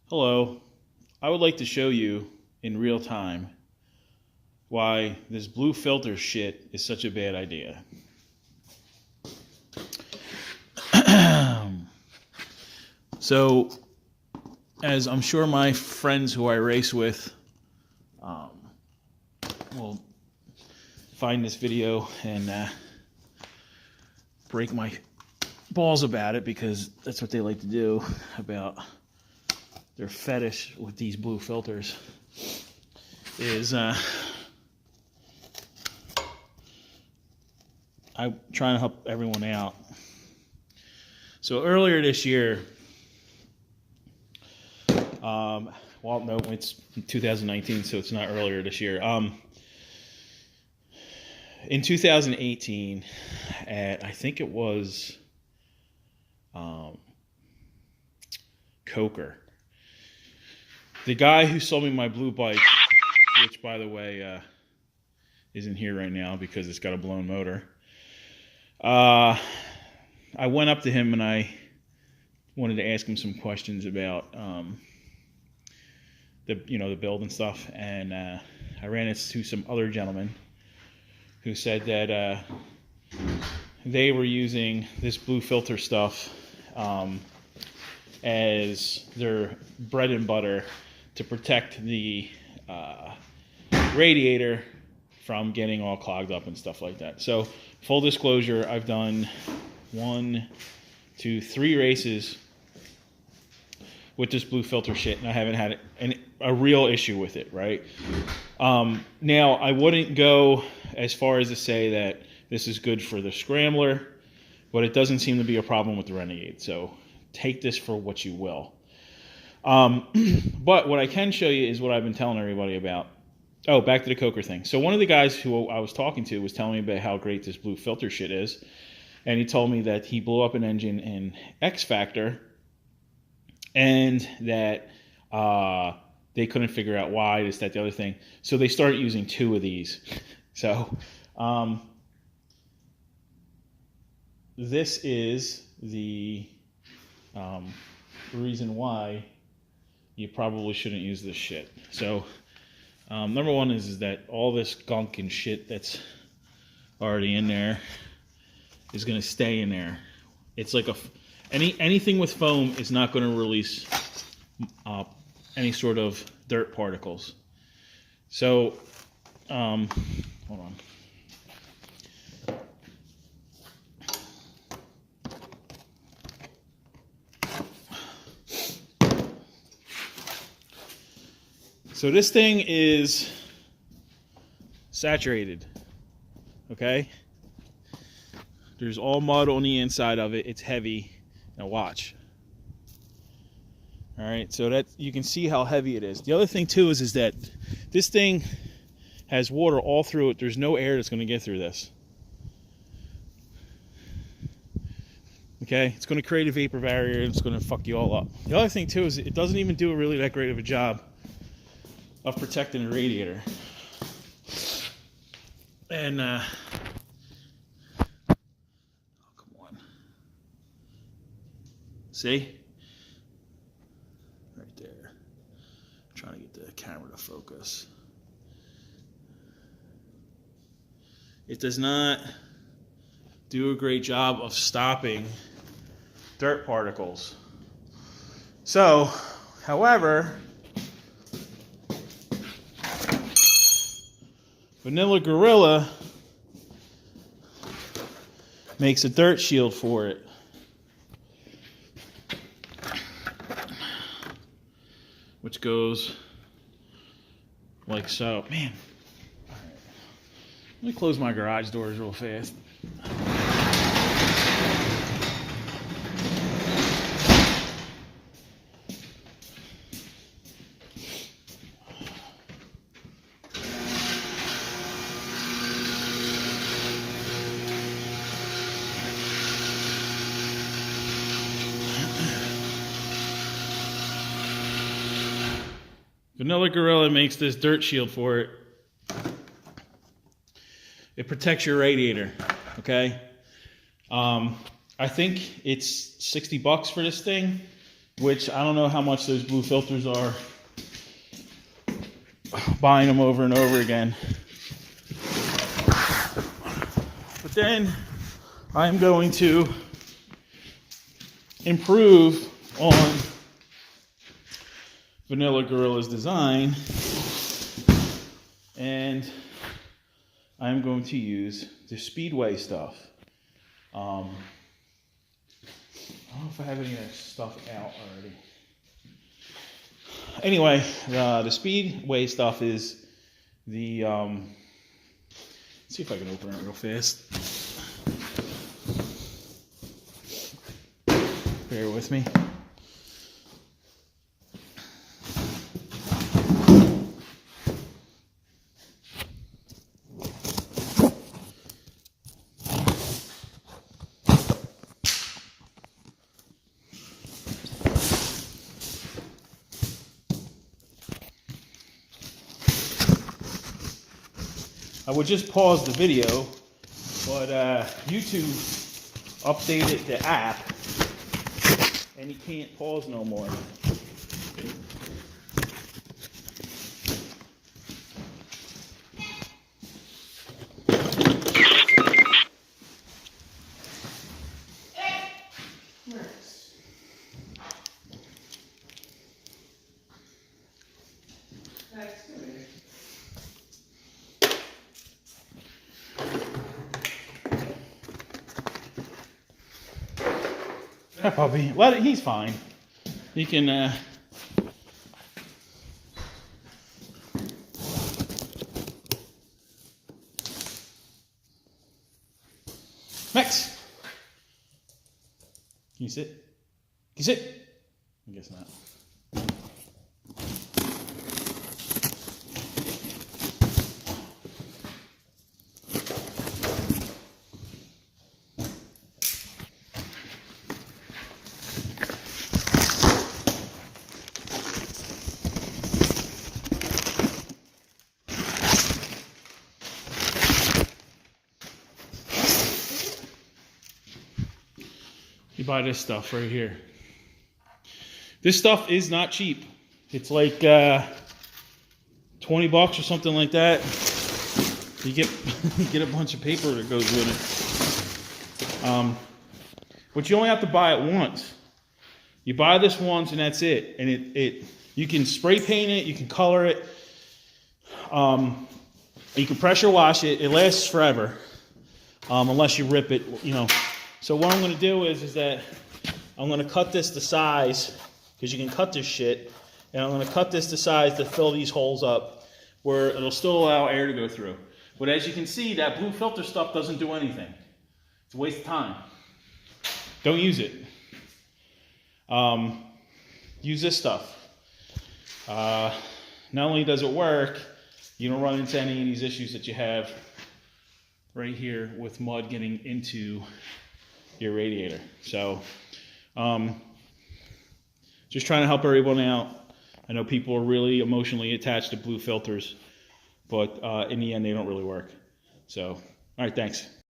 Hello, I would like to show you in real time why this blue filter shit is such a bad idea. So, as I'm sure my friends who I race with will find this video and break my balls about it, because that's what they like to do, about their fetish with these blue filters, is I'm trying to help everyone out. So earlier this year, well, no, it's 2019, so it's not earlier this year. In 2018, I think it was Coker. The guy who sold me my blue bike, which, by the way, isn't here right now because it's got a blown motor. I went up to him and I wanted to ask him some questions about the build and stuff, and I ran into some other gentlemen who said that they were using this blue filter stuff as their bread and butter to protect the radiator from getting all clogged up and stuff like that. So, full disclosure, I've done 3 races with this blue filter shit, and I haven't had a real issue with it, right? Now, I wouldn't go as far as to say that this is good for the Scrambler, but it doesn't seem to be a problem with the Renegade, so take this for what you will. But what I can show you is what I've been telling everybody about. Oh, back to the Coker thing. So one of the guys who I was talking to was telling me about how great this blue filter shit is, and he told me that he blew up an engine in X Factor, and that they couldn't figure out why, this, that, the other thing. So they started using 2 of these. So this is the reason why you probably shouldn't use this shit. So number one is that all this gunk and shit that's already in there is going to stay in there. It's like anything with foam is not going to release any sort of dirt particles. So hold on. So this thing is saturated, okay? There's all mud on the inside of it. It's heavy. Now watch. All right, so that you can see how heavy it is. The other thing too is that this thing has water all through it. There's no air that's going to get through this. Okay, it's going to create a vapor barrier, and it's going to fuck you all up. The other thing too is it doesn't even do really that great of a job of protecting the radiator. And oh, come on. See? Right there. I'm trying to get the camera to focus. It does not do a great job of stopping dirt particles. So, however, Vanilla Gorilla makes a dirt shield for it. Which goes like so. Man. All right. Let me close my garage doors real fast. Vanilla Gorilla makes this dirt shield for it. It protects your radiator, okay? I think it's $60 for this thing. which I don't know how much those blue filters are, buying them over and over again. But then I'm going to improve on Vanilla Gorilla's design, and I'm going to use the Speedway stuff. I don't know if I have any of that stuff out already. Anyway, the Speedway stuff is the, let's see if I can open it real fast. Bear with me. I would just pause the video, but YouTube updated the app, and you can't pause no more. Hi, puppy. Well, he's fine. He can, Max! Can you sit? Can you sit? I guess not. You buy this stuff right here. This stuff is not cheap. It's like 20 bucks or something like that. You get you get a bunch of paper that goes with it. But you only have to buy it once. You buy this once and that's it. And it you can spray paint it, you can color it, you can pressure wash it. It lasts forever, unless you rip it, you know. So what I'm going to do is that I'm going to cut this to size, because you can cut this shit, and I'm going to cut this to size to fill these holes up where it'll still allow air to go through. But as you can see, that blue filter stuff doesn't do anything. It's a waste of time. Don't use it. Use this stuff. Not only does it work, you don't run into any of these issues that you have right here with mud getting into your radiator. So just trying to help everyone out. I know people are really emotionally attached to blue filters, but in the end they don't really work. So all right, thanks.